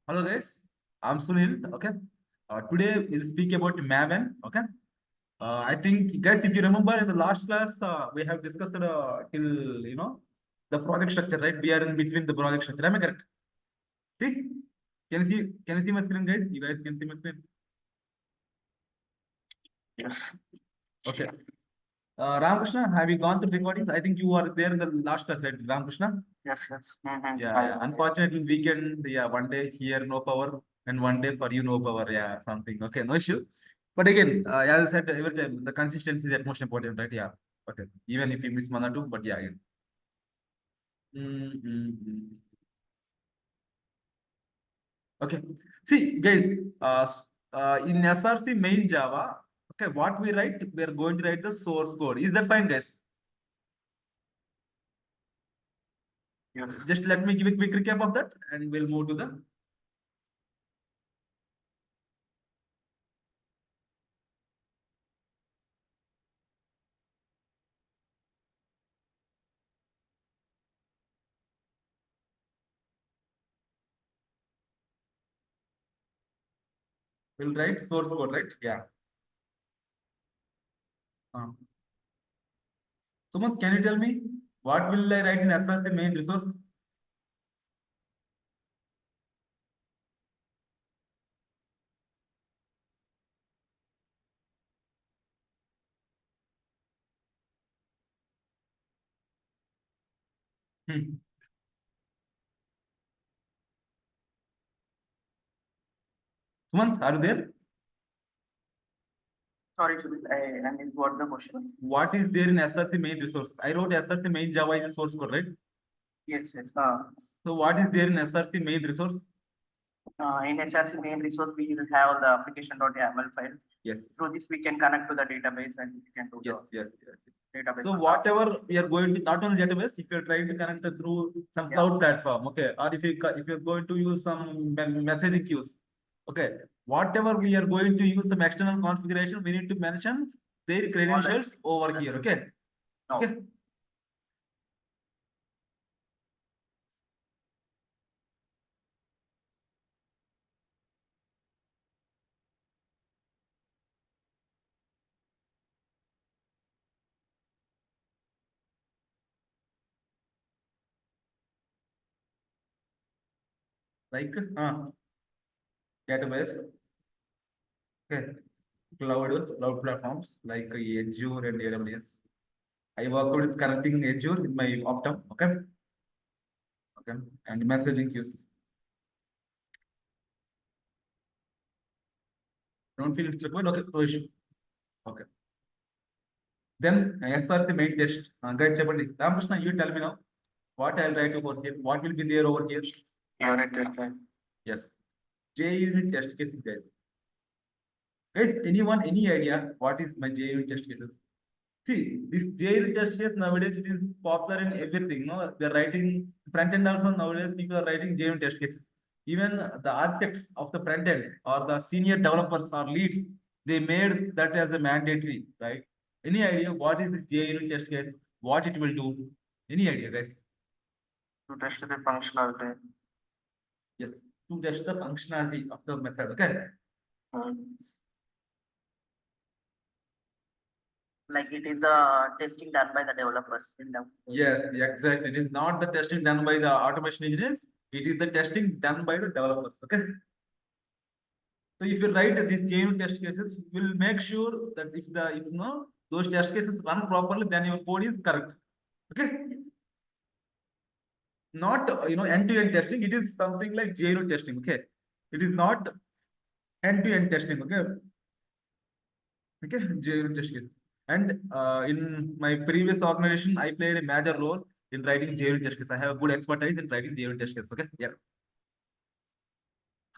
Hello guys, I'm Sunil. Okay, today we'll speak about Maven. Okay, I think guys, if you remember in the last class, we have discussed till the project structure, right? We are in between the project structure. Am I correct? See, can you see my screen, guys? You guys can see my screen. Yes. Okay. Ramakrishna, have you gone through recordings? I think you were there in the last class, right, Ramakrishna? Yes. Yeah. Unfortunately, weekend, yeah, one day here no power, and one day for you no power. Yeah, something. Okay, no issue. But again, as I said every time, the consistency is at most important, right? Yeah. Okay. Even if you miss one or two, but yeah, again. Mm. Okay. See, guys, in SRC main Java, okay, what we write, we are going to write the source code. Is that fine, guys? Yes. Just let me give a quick recap of that, and we'll move to the. We'll write source code, right? Yeah. Uh, Sumant, can you tell me what will I write in SRC main resource? Hmm. Sumant, are you there? Sorry, Sunil, I missed what the question. What is there in SRC main resource? I wrote SRC main Java is a source code, right? Yes. So what is there in SRC main resource? In SRC main resource, we will have the application.yaml file. Yes. Through this, we can connect to the database and we can do Yes. the database. So whatever we are going to, not only database, if you're trying to connect it through some cloud platform, okay, or if you're going to use some messaging queues, okay, whatever we are going to use some external configuration, we need to mention their credentials over here, okay? No. Okay. Like database, okay, cloud platforms like Azure and AWS. I work with connecting Azure in my Optum, okay, and messaging queues. Don't feel it's required, okay, no issue. Okay. Then SRC main test. Guys, Chapati. Ramakrishna, you tell me now what I'll write over here. What will be there over here? Unit test. Yes. JUnit test cases, guys. Guys, anyone, any idea what is my JUnit test cases? See, this JUnit test case nowadays it is popular in everything. No, they're writing front end also nowadays. People are writing JUnit test cases. Even the architects of the front end or the senior developers or leads, they made that as a mandatory, right? Any idea what is this JUnit test case? What it will do? Any idea, guys? To test the functionality. Yes, to test the functionality of the method. Okay. Like it is the testing done by the developers in the. Yes, exactly. It is not the testing done by the automation engineers. It is the testing done by the developers. Okay. So if you write these JUnit test cases, you will make sure that if no those test cases run properly, then your code is correct. Okay. Not end-to-end testing. It is something like JUnit testing. Okay. It is not end-to-end testing. Okay. Okay. JUnit test case. And in my previous organization, I played a major role in writing JUnit test case. I have a good expertise in writing JUnit test case. Okay. Yeah.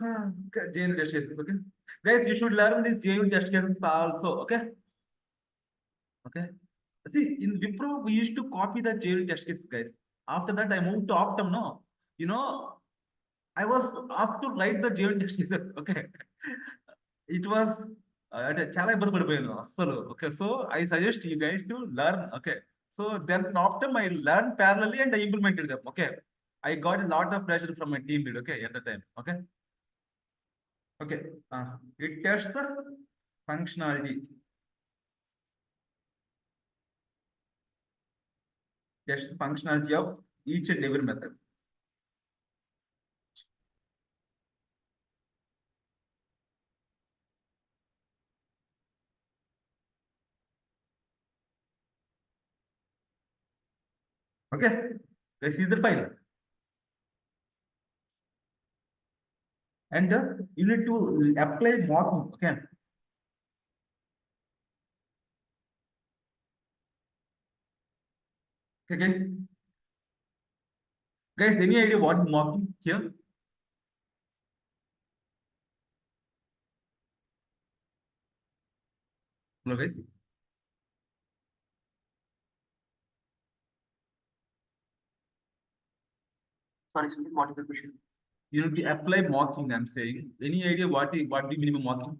JUnit test cases. Okay. Guys, you should learn these JUnit test cases also. Okay. Okay. See, in Wipro, we used to copy the JUnit test cases, guys. After that, I moved to Optum. No, I was asked to write the JUnit test cases. Okay. It was అంటే చాలా ఇబ్బంది పడిపోయాను అస్సలు okay so I suggest you guys to learn okay so then after I learn parallelly and I implemented them okay I got a lot of pressure from my team lead okay at the time okay Okay, it tests the functionality. Tests the functionality of each and every method. Okay, this is the file. And you need to apply mocking. Okay. Okay, guys. Guys, any idea what is mocking here? Hello, guys. Sorry, Sunil, what is the question? You need to apply mocking. I'm saying. Any idea what do you mean by mocking?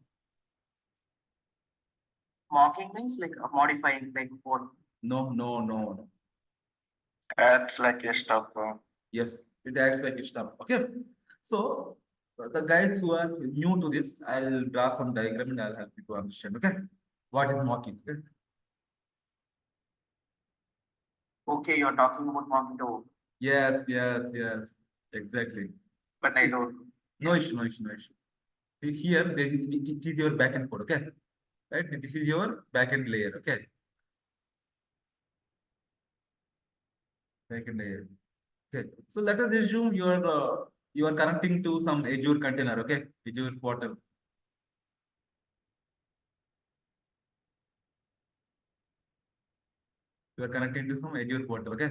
Mocking means like modifying, like what? No, no, no. Adds like a stuff. Yes, it acts like a stop. Okay. So the guys who are new to this, I'll draw some diagram and I'll help you to understand. Okay. What is mocking? Okay. Okay, you're talking about mocking the, Yes, yes, yes. Exactly. but I See, don't. no issue, no issue, no issue. See, here, it is your backend code. Okay. Right. This is your backend layer. Okay. Backend layer. Okay. So let us assume you are connecting to some Azure container. Okay. Azure portal. You are connecting to some Azure portal. Okay.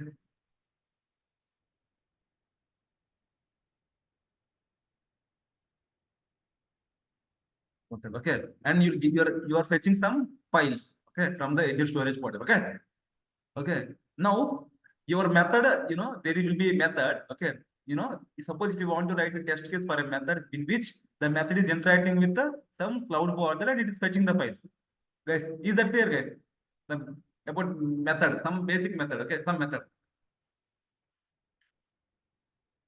Portal. Okay. And you are fetching some files. Okay. From the Azure storage portal. Okay. Okay. Now your method, there will be a method. Okay. Suppose if you want to write a test case for a method in which the method is interacting with some cloud portal and it is fetching the files. Guys, is that clear, guys? The, about method, some basic method. Okay. Some method.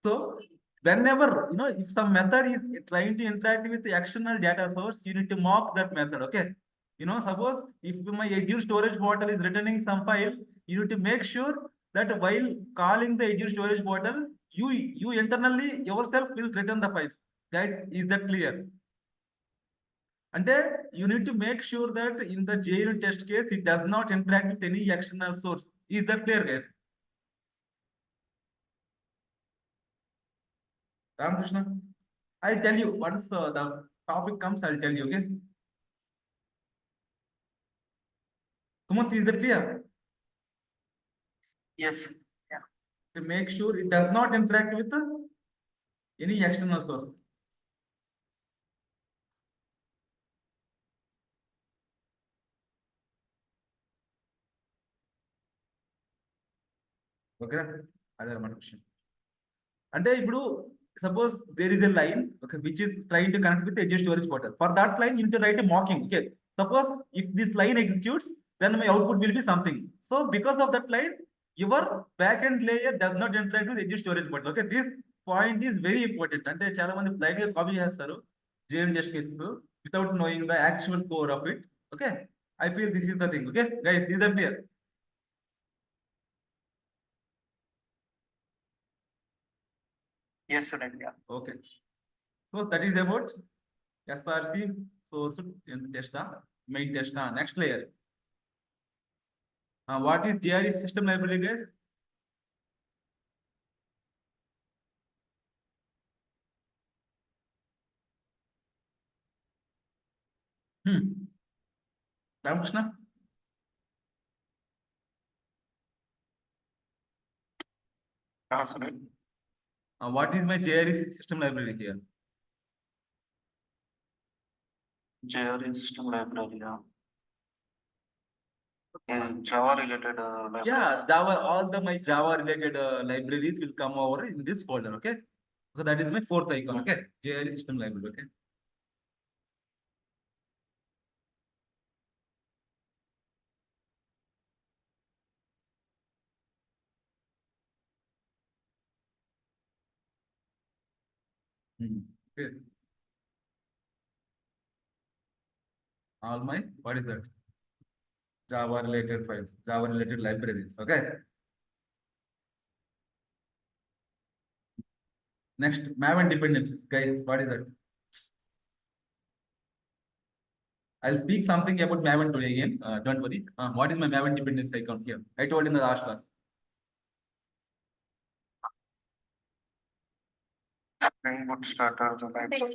So whenever if some method is trying to interact with the external data source, you need to mock that method. Okay. Suppose if my Azure storage portal is returning some files, you need to make sure that while calling the Azure storage portal, you internally yourself will return the files. Guys, is that clear? And then you need to make sure that in the JUnit test case, it does not interact with any external source. Is that clear, guys? Ramakrishna, I'll tell you once the topic comes, I'll tell you, okay? Sumanth, is that clear? Yes. Yeah. To make sure it does not interact with any external source. Okay? Other one question. అంటే ఇప్పుడు suppose there is a line, okay, which is trying to connect with the Azure storage portal. For that line, you need to write a mocking. Okay. Suppose if this line executes, then my output will be something. So because of that line, your backend layer does not interact with Azure storage portal. Okay. This point is very important. అంటే చాలా మంది blind గా copy చేస్తారు JUnit test cases without knowing the actual core of it. Okay. I feel this is the thing. Okay. Guys, is that clear? Yes, Sunil. Yeah. Okay. So that is about SRC source in testa, main testa. Next layer. What is DRE system library, guys? Ramakrishna, Sunil. what is my JRE system library here? JRE system library. Yeah. Okay, Java related library. Yeah, Java. All my Java related libraries will come over in this folder. Okay. So that is my fourth icon. Okay. JRE system library. Okay. Okay. all my, what is that? Java related files, Java related libraries. Okay. Next, Maven dependencies. Guys, what is that? I'll speak something about Maven today again. Don't worry. What is my Maven dependency account here? I told in the last class. Spring Boot starter, the library.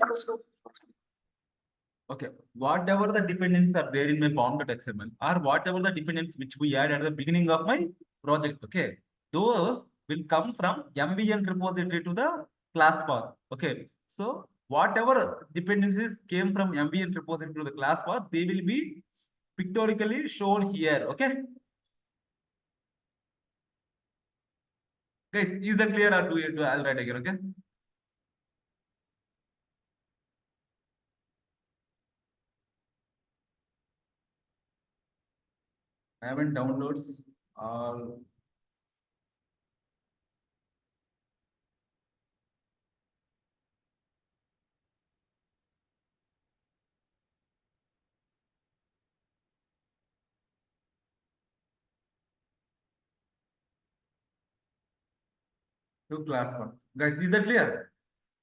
Okay, whatever the dependencies are there in my pom.xml or whatever the dependencies which we add at the beginning of my project, okay, those will come from MVN repository to the class path. Okay, so whatever dependencies came from MVN repository to the class path, they will be pictorially shown here. Okay, guys, is that clear or I'll write again? Okay. I haven't downloads all. To class path. Guys, is that clear?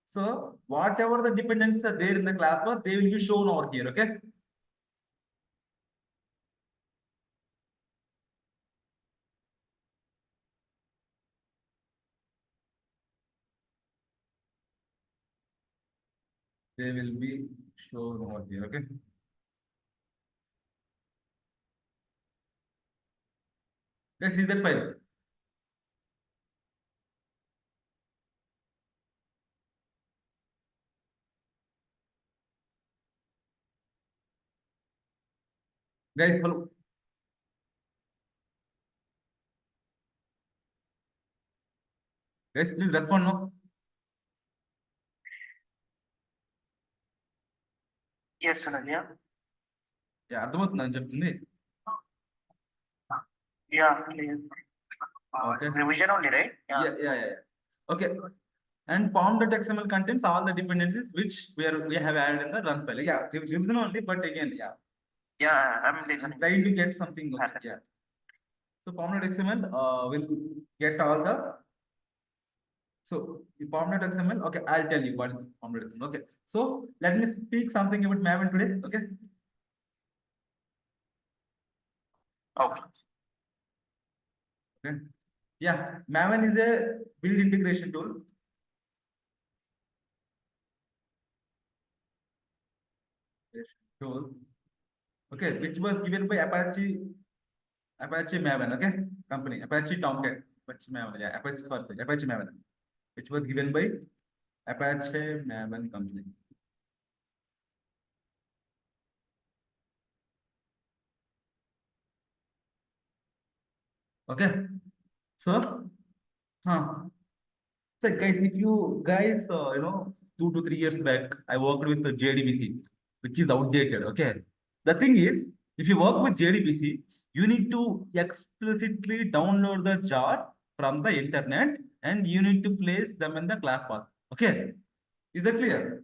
So whatever the dependencies are there in the class path, they will be shown over here. Okay. They will be shown over here. Okay. Guys, is that fine? Guys, follow. Guys, please respond. No. Yes, Sunil, yeah. Yeah, అర్థమవుతుంది అని చెప్తుంది. Yeah, please. Okay. Revision only, right? Yeah. Okay. And pom.xml contains all the dependencies which we have added in the run file. Yeah, revision only, but again, yeah. Yeah, I'm listening. Trying to get something. Okay. Yeah. So pom.xml will get all the. So the pom.xml. Okay, I'll tell you what is pom.xml. Okay. So let me speak something about Maven today. Okay. Okay. Okay. Yeah, Maven is a build integration tool. Okay, which was given by Apache Maven, okay, company, Apache Tomcat, Apache Maven, yeah, Apache Maven, which was given by Apache Maven company. Okay, so, so guys, if you guys, 2 to 3 years back, I worked with the JDBC, which is outdated. Okay, the thing is, if you work with JDBC, you need to explicitly download the jar from the internet, and you need to place them in the class path. Okay, is that clear?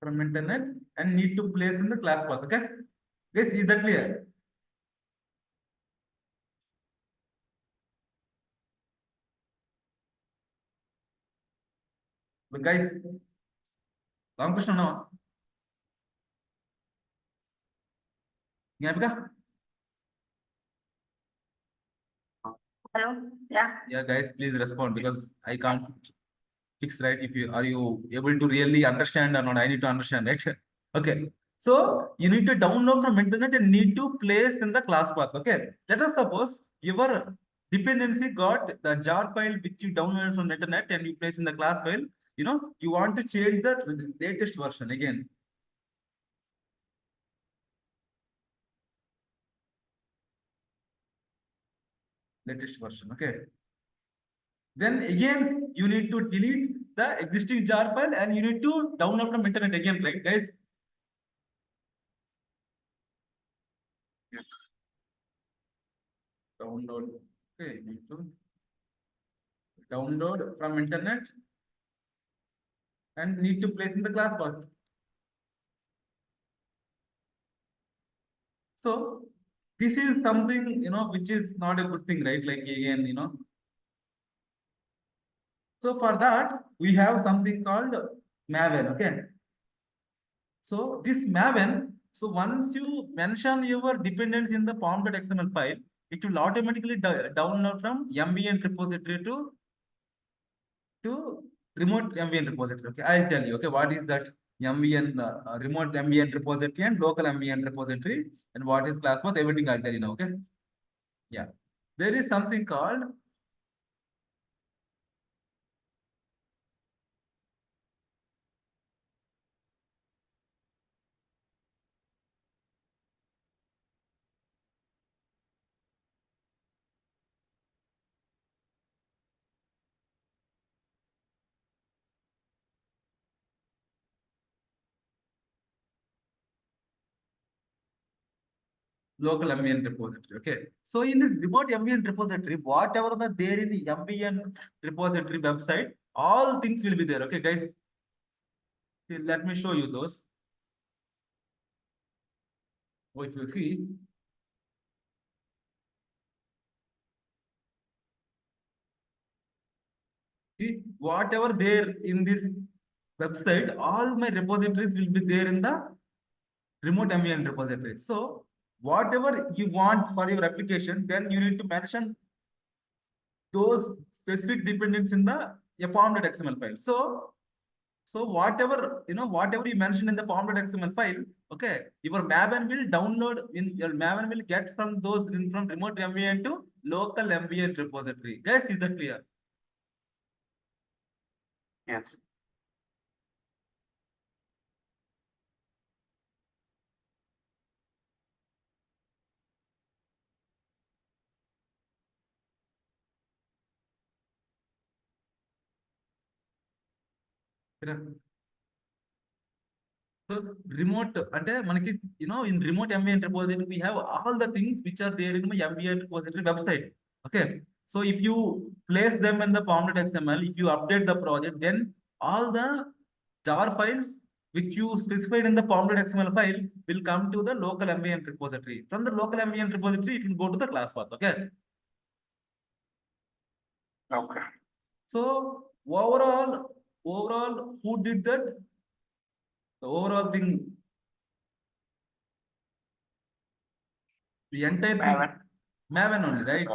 From internet and need to place in the class path. Okay, guys, is that clear? But guys, Ramakrishna, no? Gnapika? Hello. Yeah. Yeah, guys, please respond because I can't fix right. If you are you able to really understand or not, I need to understand, right? Okay. So you need to download from internet and need to place in the class path. Okay. Let us suppose your dependency got the jar file which you downloaded from the internet and you place in the class file. You want to change the latest version again. Latest version. Okay. Then again, you need to delete the existing jar file and you need to download from internet again, right, guys? Download Okay, need to download from internet and need to place in the class path. So this is something, which is not a good thing, right? Like again, so for that we have something called Maven. Okay. So this Maven, so once you mention your dependence in the pom.xml file, it will automatically download from MVN repository to remote MVN repository. Okay, I'll tell you. Okay, what is that MVN remote MVN repository and local MVN repository, and what is class path? Everything I'll tell you now. Okay, yeah, there is something called local MVN repository. Okay, so in the remote MVN repository, whatever the there in the MVN repository website, all things will be there. Okay, guys, see, let me show you those. What you see, whatever there in this website, all my repositories will be there in the remote MVN repository. So whatever you want for your application, then you need to mention those specific dependents in the pom.xml file. So whatever whatever you mention in the pom.xml file, okay, your Maven will download in your Maven will get from those from remote MVN to local MVN repository. Guys, is that clear? Yes. So remote అంటే మనకి in remote MVN repository we have all the things which are there in my MVN repository website. Okay. So if you place them in the pom.xml, if you update the project, then all the jar files which you specified in the pom.xml file will come to the local MVN repository. From the local MVN repository, it will go to the class path. Okay. Okay. So overall, who did that? The overall thing, the entire thing, Maven. Maven only, right?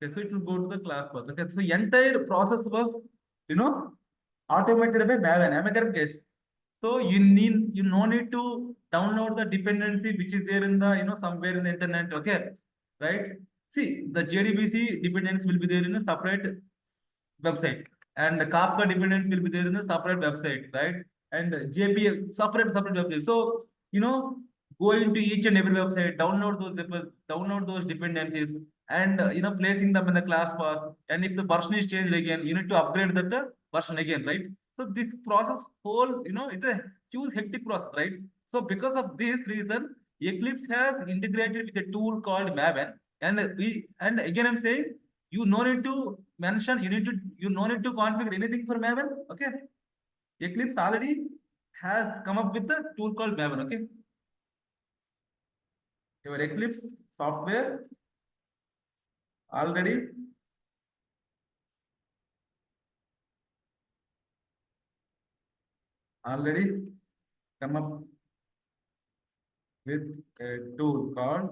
Okay, so it will go to the class path. Okay, so entire process was, you know, automated by Maven. Am I correct, guys? So you no need to download the dependency which is there in the somewhere in the internet. Okay, right? See, the JDBC dependence will be there in a separate website, and the Kafka dependence will be there in a separate website, right? And JPL separate website. So go into each and every website, download those dependencies, and placing them in the class path. And if the version is changed again, you need to upgrade that version again, right? So this process whole, it's a huge hectic process, right? So because of this reason, Eclipse has integrated with a tool called Maven, and again I'm saying you no need to mention, you no need to configure anything for Maven. Okay, Eclipse already has come up with a tool called Maven. Okay, your Eclipse software already already come up with a tool called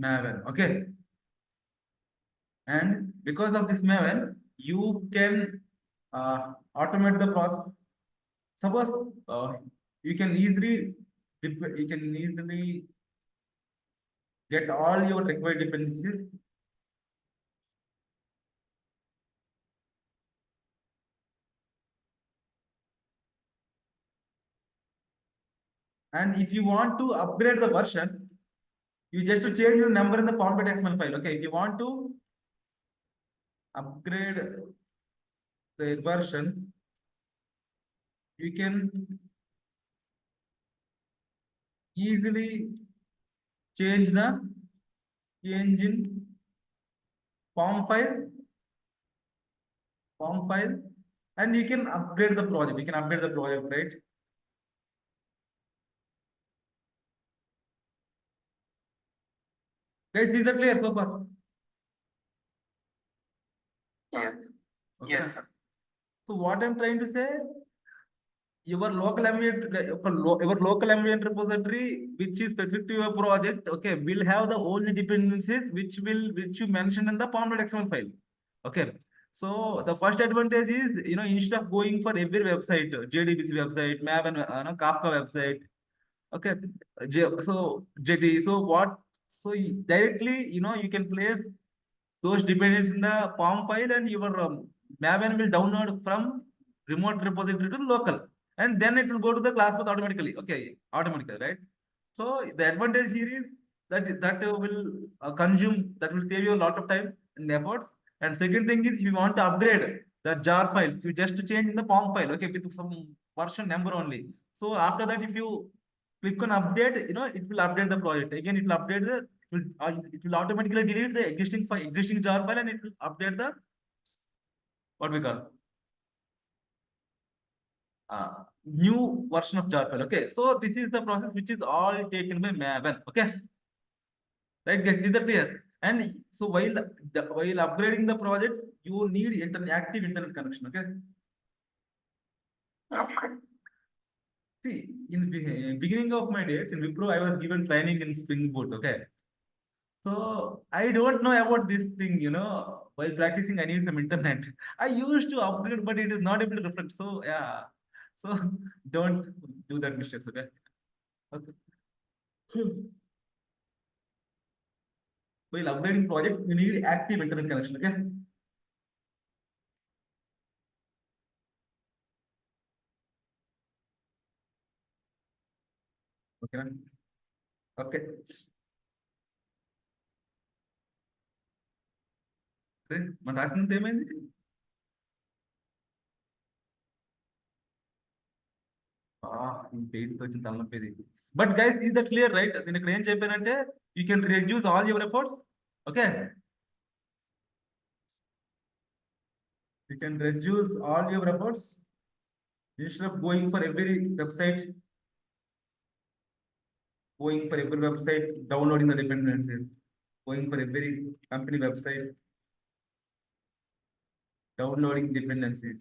Maven. Okay, and because of this Maven, you can automate the process. Suppose you can easily get all your required dependencies. And if you want to upgrade the version, you just to change the number in the pom.xml file. Okay, if you want to upgrade the version, you can easily change the change in form file, form file, and you can upgrade the project. You can upgrade the project, right? Guys, is that clear so far? Yes. Okay. Yes, sir. So what I'm trying to say, your local ambient, your local ambient repository, which is specific to your project, okay, will have the only dependencies which you mentioned in the pom.xml file. Okay. So the first advantage is, instead of going for every website, JDBC website, Maven, no, Kafka website, okay, so JT, so what? So directly, you can place those dependencies in the POM file, and your Maven will download from remote repository to local, and then it will go to the class path automatically. Okay, automatically, right? So the advantage here is that will consume, that will save you a lot of time and efforts. And second thing is, if you want to upgrade the jar files, you just change in the POM file, okay, with some version number only. So after that, if you click on update, it will update the project. Again, it will update it will automatically delete the existing jar file, and it will update the what we call new version of jar file. Okay, so this is the process which is all taken by Maven. Okay, right, guys, is that clear? And so while upgrading the project, you need active internet connection. Okay, Okay. see, in the beginning of my days in Wipro, I was given training in Spring Boot. Okay, so I don't know about this thing, while practicing, I need some internet. I used to upgrade, but it is not able to reflect. So yeah. So don't do that mistakes, okay? Okay. While upgrading project, you need active internet connection, okay? Okay. Okay. మన రాసినంత ఏమైంది? ఈ pain తో వచ్చిన తలనొప్పి ఇది. But guys, is that clear, right? నేను ఇక్కడ ఏం చెప్పానంటే, you can reduce all your efforts. Okay. You can reduce all your efforts instead of going for every website, downloading the dependencies, going for every company website, downloading dependencies.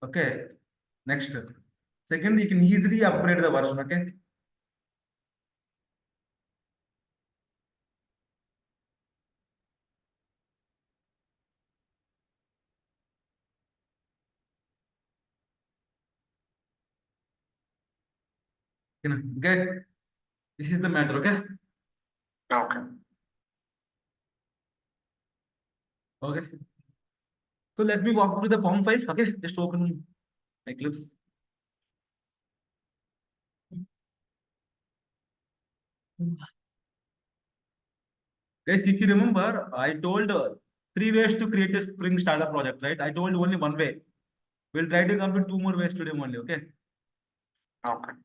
Okay. Next. Second, you can easily upgrade the version. Okay. Guys, this is the matter. Okay. Okay. Okay. So let me walk through the POM file. Okay. Just open Eclipse. Guys, if you remember, I told three ways to create a Spring startup project, right? I told only one way. We'll try to come with two more ways today only. Okay. Okay.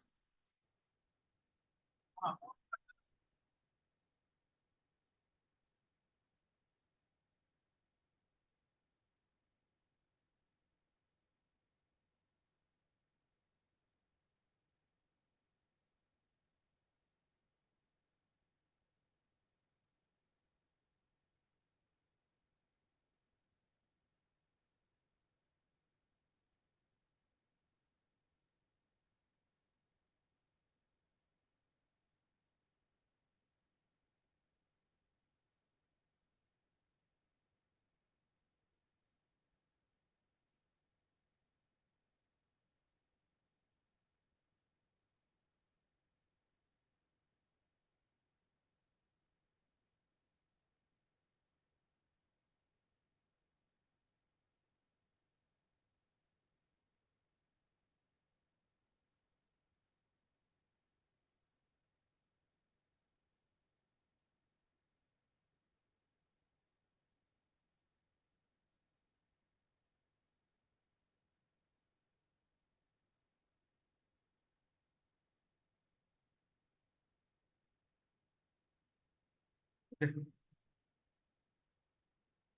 Okay,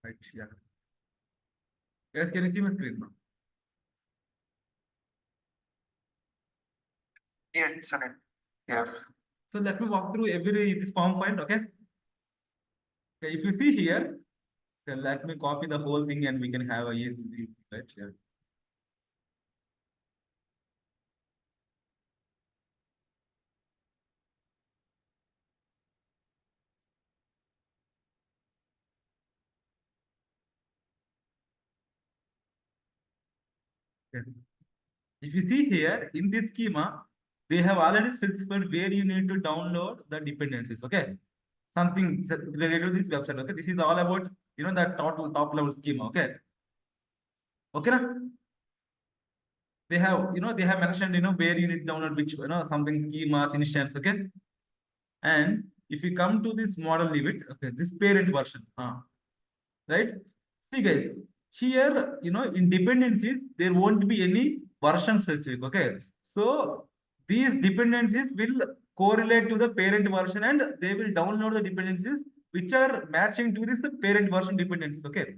right, yeah. Guys, can you see my screen now? Yes, Sunil. Yes. So let me walk through every this form file, okay? Okay, if you see here, then let me copy the whole thing and we can have a easy, right? Yeah. Okay. If you see here in this schema, they have already specified where you need to download the dependencies. Okay, something related to this website. Okay, this is all about that top level schema. Okay, okay, na? They have mentioned where you need to download which something schemas instance. Okay, and if you come to this model limit, okay, this parent version, right? See guys, here in dependencies there won't be any version specific. Okay, so these dependencies will correlate to the parent version and they will download the dependencies which are matching to this parent version dependencies. Okay,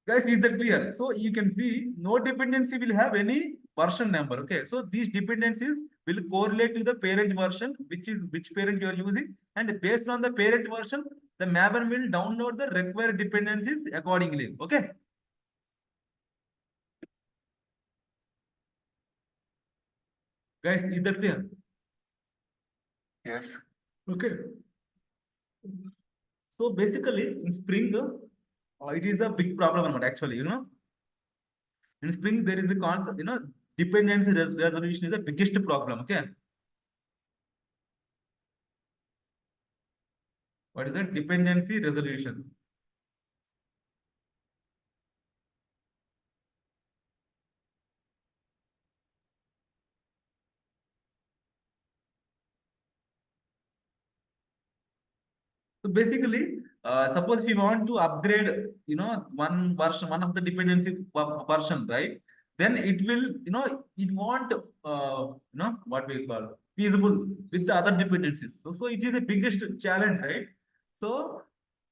guys, is that clear? So you can see no dependency will have any version number. Okay, so these dependencies will correlate to the parent version, which is which parent you are using, and based on the parent version the Maven will download the required dependencies accordingly. Okay, guys, is that clear? Yes. Okay, so basically in Spring, it is a big problem or not actually. In Spring there is a concept, dependency resolution is the biggest problem. Okay, what is that? Dependency resolution. So basically, suppose we want to upgrade, one version, one of the dependency version, right? Then it will, it won't, what we call feasible with the other dependencies. So it is the biggest challenge, right? So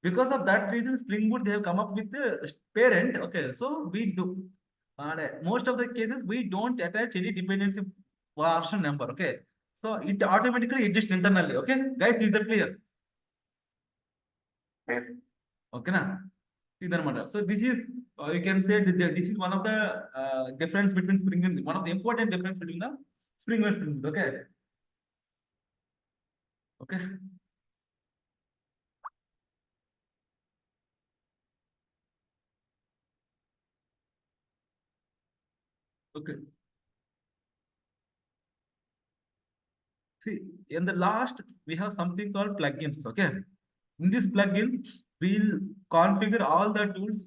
because of that reason, Spring Boot they have come up with the parent. Okay, so we do, and most of the cases we don't attach any dependency version number. Okay, so it automatically adjusts internally. Okay, guys, is that clear? Yes. Okay, na? ಇದನ್ನమాట. So this is you can say that this is one of the difference between Spring and one of the important difference between the Spring and Spring Boot. Okay, okay, okay. See, in the last we have something called plugins. Okay, in this plugin we'll configure all the tools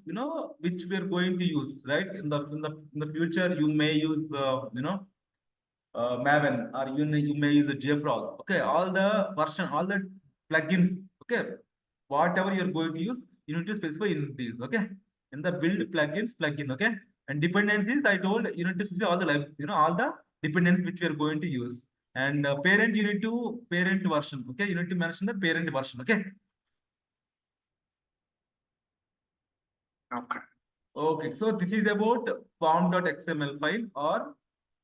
which we are going to use. Right, in the future you may use Maven or you may use a JFrog. Okay, all the version, all the plugins. Okay, whatever you're going to use, you need to specify in these. Okay, in the build plugins plugin. Okay, and dependencies, I told you need to specify all the all the dependencies which we are going to use. And parent, you need to parent version. Okay, you need to mention the parent version. Okay, Okay. okay. So this is about form.xml file or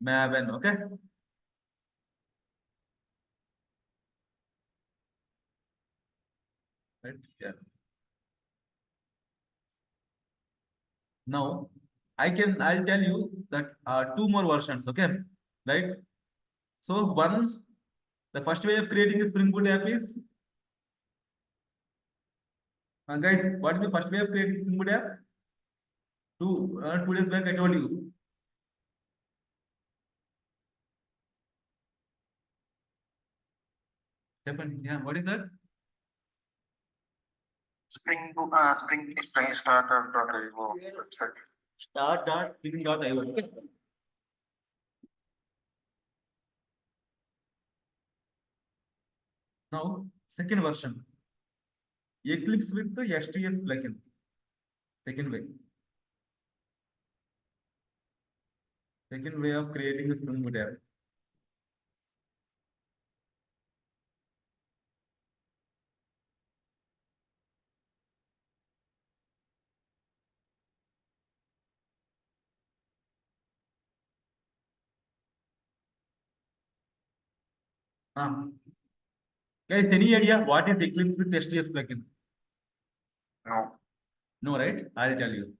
Maven. Okay, right. Yeah. Now, I'll tell you that two more versions, okay? Right? So one, the first way of creating a Spring Boot app is, guys, what is the first way of creating Spring Boot app? 2 days back I told you. Stephen, yeah, what is that? Spring starter.io website. Start.spring.io. Okay. Now, second version, Eclipse with the STS plugin. Second way. Second way of creating a Spring Boot app. . Ah. Guys, any idea what is Eclipse with STS plugin? No. No, right? I'll tell you.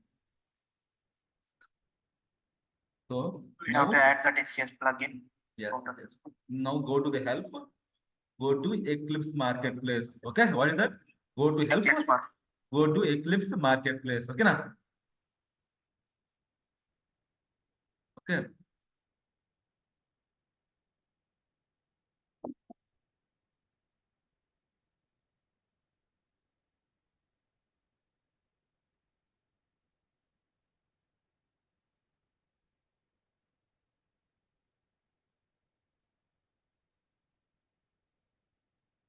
So We have to now, add the STS plugin. yes, Okay. yes. Now go to the help. Go to Eclipse Marketplace. Okay, what is that? Go to help. Eclipse Mark. Go to Eclipse Marketplace. Okay, na? Okay.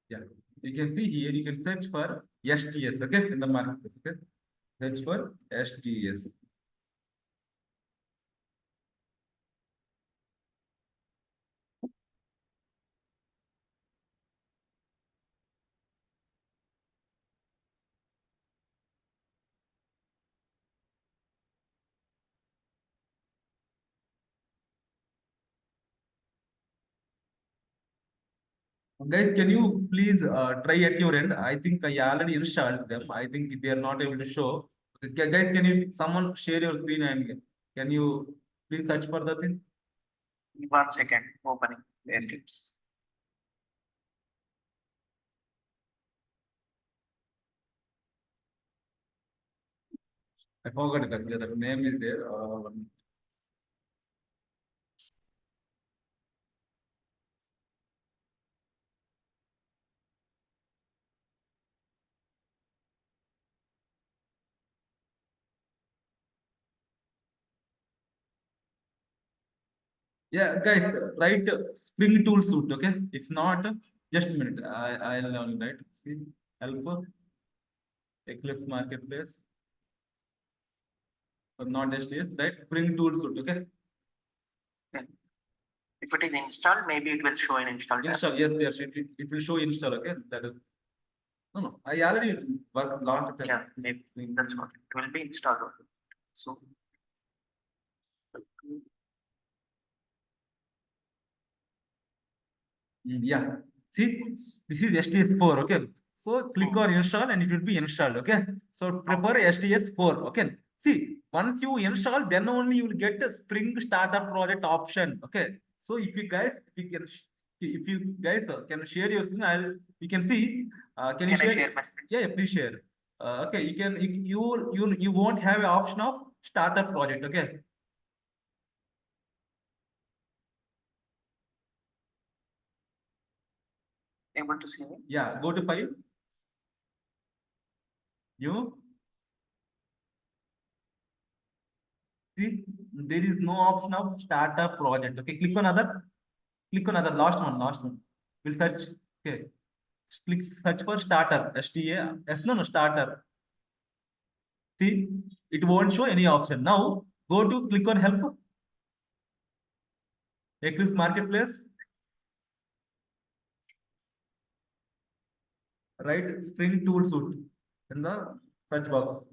Yeah. You can see here. You can search for STS. Okay, in the marketplace. Okay. Search for STS. Guys, can you please try at your end? I think I already installed them. I think they are not able to show. Okay, guys, can you someone share your screen and can you please search for the thing? 1 second. Opening the Eclipse. I forgot it. Yeah, the name is there. Yeah, guys, write Spring Tool Suite. Okay, if not, just a minute. I'll only write. See, help Eclipse Marketplace, but not STS. Right, Spring Tool Suite. Okay, Okay. If it is installed, maybe it will show in install tab. install. Yes, yes, it will show install. Okay, that is. No, no. I already worked launched. Yeah, maybe that's what it will be installed. Also. So Yeah. See, this is STS4. Okay. So click on install and it will be installed. Okay. So prefer STS4. Okay. See, once you install, then only you will get a Spring Startup Project option. Okay. So if you guys, if you guys can share your screen, you can see. Can you can I share? share my screen? Yeah, please share. Okay. You won't have an option of startup project. Okay. Able to see me? Yeah. Go to file. You. See, there is no option of startup project. Okay, click on other. Click on other. Last one. Last one. We'll search. Okay. Click search for starter. STA. Yes, no, no, starter. See, it won't show any option. Now go to click on help. Eclipse Marketplace. Write Spring Tool Suite in the search box.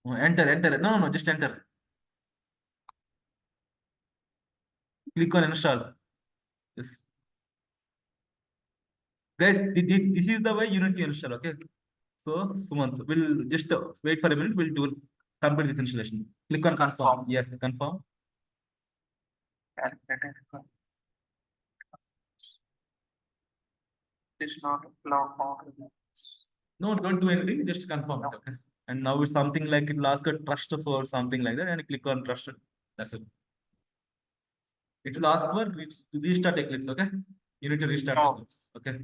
Oh, enter, enter. No, no, no, just enter. Click on install. Yes. Guys, this is the way you need to install. Okay. So, Sumant, we'll just wait for a minute. We'll do complete this installation. Click on confirm. Yes, confirm. It's not cloud mounted. No, don't do anything. Just confirm it. Okay. And now it's something like it will ask a trust for something like that, and click on trusted. That's it. It will ask for restart Eclipse. Okay. You need to restart Oh. Eclipse. Okay.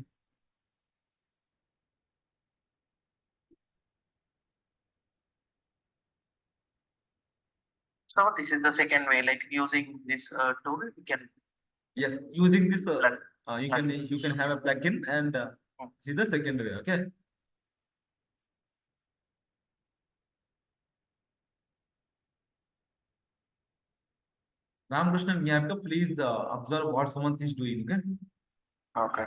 So this is the second way, like using this tool, we can. Yes, using this, you Plugin. can have a plugin and this is the second way. Okay. Ramakrishnan Nyaka, please observe what someone is doing. Okay. Okay.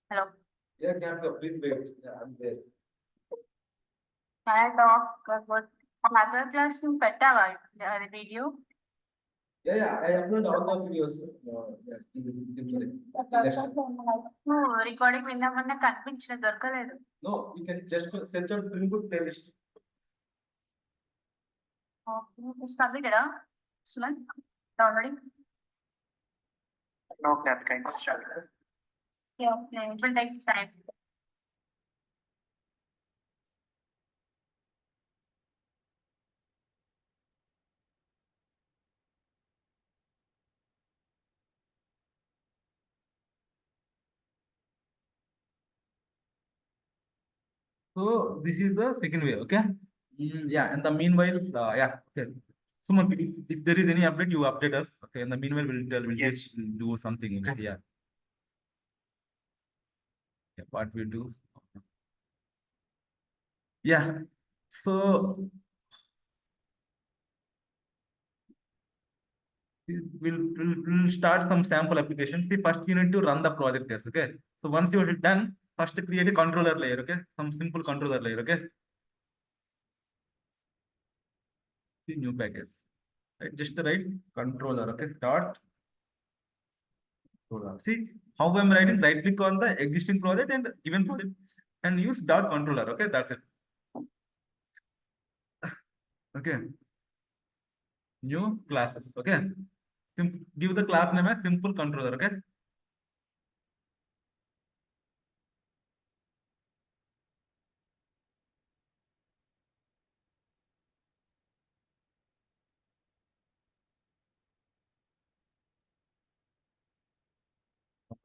Hello. Yeah, Camper, please wait. Yeah, I'm there. Can I talk about hyperclass in Petava, the video? Yeah, I upload all the videos. Yeah, Recording విందామన్నా కనిపించిన దొరకలేదు. No, you can just search out input playlist. It's completed, Suman? Downloading? No, Captain. Yeah, okay. It will take time. So this is the second way, okay? Yeah, and the meanwhile, yeah, okay. Suman, if there is any update, you update us. Okay, in the meanwhile, we'll Yes. just do something. Okay, yeah. Yeah, what we do. Yeah. So we'll start some sample application. See, first you need to run the project test. Okay. So once you are done, first create a controller layer. Okay, some simple controller layer. Okay. See, new package. Right, just the right controller. Okay. Dot controller. See how I'm writing. Right click on the existing project and given project and use dot controller. Okay, that's it. Okay. New classes. Okay. Give the class name as simple controller. Okay.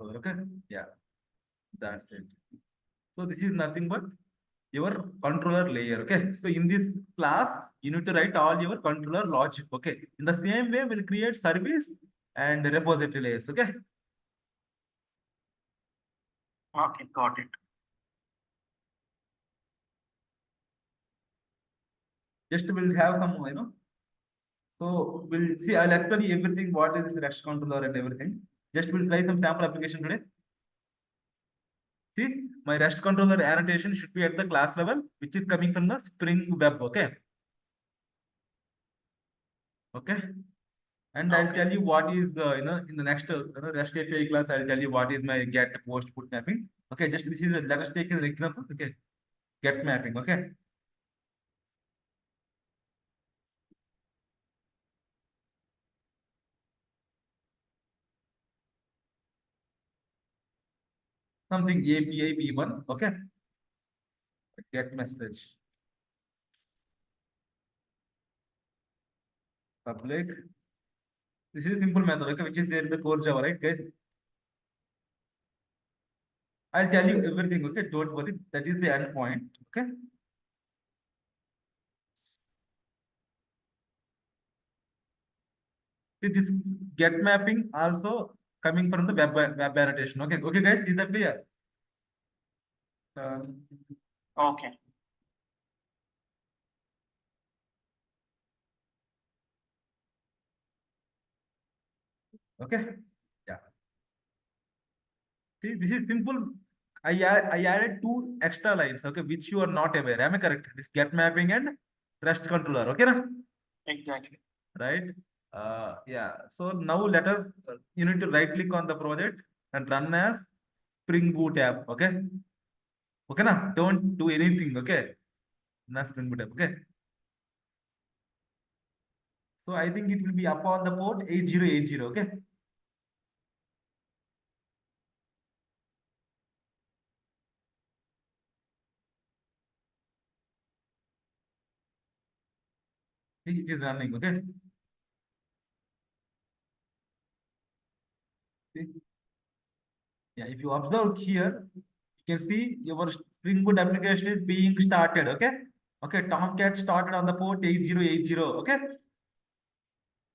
Okay. Yeah. That's it. So this is nothing but your controller layer. Okay. So in this class, you need to write all your controller logic. Okay. In the same way, we'll create service and repository layers. Okay. Okay, got it. Just we'll have some. So we'll see. I'll explain you everything. What is this REST controller and everything. Just we'll try some sample application today. See, my REST controller annotation should be at the class level, which is coming from the Spring Web. Okay. Okay. And I'll Okay. tell you what is the, in the next REST API class, I'll tell you what is my get post put mapping. Okay, just this is let us take an example. Okay, get mapping. Okay, something API v1. Okay, get message public. This is a simple method. Okay, which is there in the core Java, right, guys? I'll tell you everything. Okay, don't worry. That is the endpoint. Okay. See this get mapping also coming from the web annotation. Okay, okay, guys, is that clear? Um, Okay. okay, yeah. See, this is simple. I added two extra lines, okay, which you are not aware. Am I correct? This get mapping and REST controller, okay, na? Exactly. Right? Yeah. So now let us. You need to right click on the project and run as Spring Boot app, okay? Okay, na? Don't do anything, okay? Na Spring Boot app, okay? So I think it will be up on the port 8080, okay? See, it is running, okay? See? Yeah, if you observe here, you can see your Spring Boot application is being started. Okay. Okay. Tomcat started on the port 8080. Okay.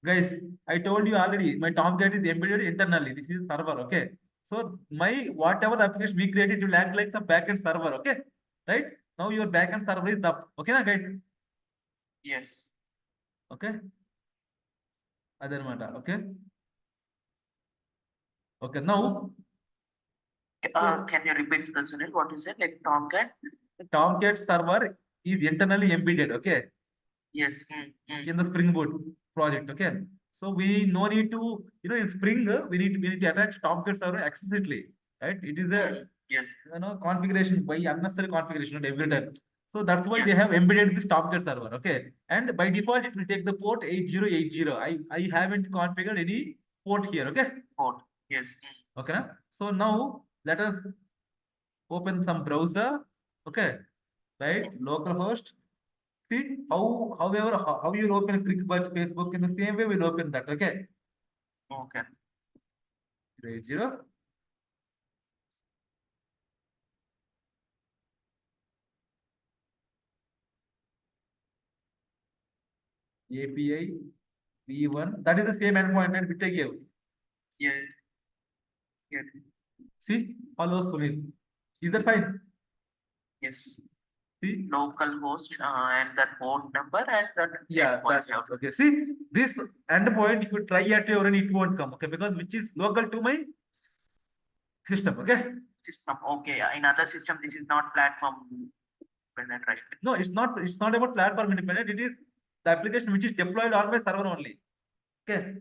Guys, I told you already, my Tomcat is embedded internally. This is server. Okay. So my whatever application we created, it will act like some backend server. Okay. Right. Now your backend server is up. Okay, na guys. Yes. Okay. Other matter. Okay. Okay. Now, so Can you repeat the Sunil, what you said? Like Tomcat? Tomcat server is internally embedded. Okay. Yes. In the Spring Boot project. Okay, so we no need to, in Spring we need to attach Tomcat server explicitly, right? It is a Yes. configuration by unnecessary configuration at every time. So that's why Yes. they have embedded this Tomcat server. Okay, and by default it will take the port 8080. I haven't configured any port here. Okay, Port. Yes. okay. So now let us open some browser. Okay, right? Localhost. See how you open ClickBank Facebook in the same way we'll open that. Okay. Okay. 80. API V1. That is the same endpoint and which I gave. Yes. Yes. See, hello Sunil. Is that fine? Yes. See, Local host and that phone number and that yeah, endpoint that's you have to- okay. See, this endpoint, if you try at your end, it won't come. Okay, because which is local to my system. Okay. system. Okay, in other system, this is not platform dependent, right? No, it's not. It's not about platform independent. It is the application which is deployed on my server only. Okay,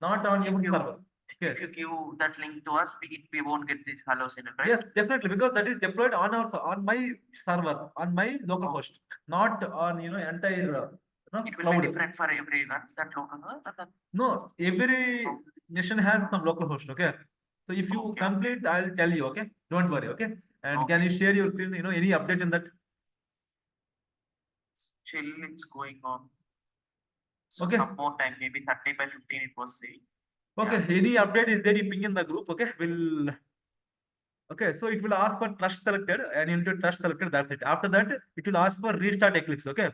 not on your If you server. if Okay. you give that link to us, we won't get this hello signal, right? Yes, definitely, because that is deployed on on my server, on my local Oh. host, not on entire It will cloud. be different for everyone. That local No, every nation has some local host. Okay, so if you Okay. complete, I'll tell you. Okay, don't worry. Okay, and can Okay. you share your screen? Any update in that? chill, it's going on. Okay. Some more time, maybe 30 by 15 it was saying. Okay, any update is there? You ping in the group. Okay, okay, so it will ask for trust selected and you need to trust selected. That's it. After that, it will ask for restart Eclipse. Okay,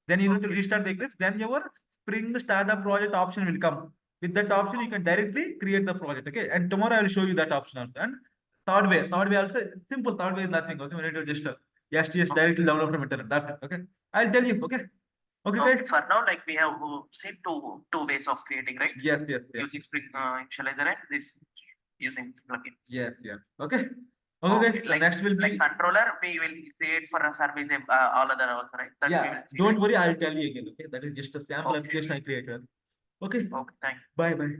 then you need to Okay. restart the Eclipse. Then your Spring Startup project option will come. With that option, you can directly create the project. Okay, and tomorrow I will show you that option also. And third way also simple. Third way is nothing. Okay, we need to just STS directly download from internet. That's it. Okay, I'll tell you. Okay, okay, So guys. for now, like we have seen two ways of creating, right? Yes, yes, yes. Using Spring initializer and this using this plugin. Yes, yes. Okay. Okay, guys. Like, Next will be like controller, we will create for a service all other also, right? That we yeah. will see, Don't right? worry, I'll tell you again. Okay, that is just a sample Okay. application I created. Okay. Okay, thank you. Bye, bye.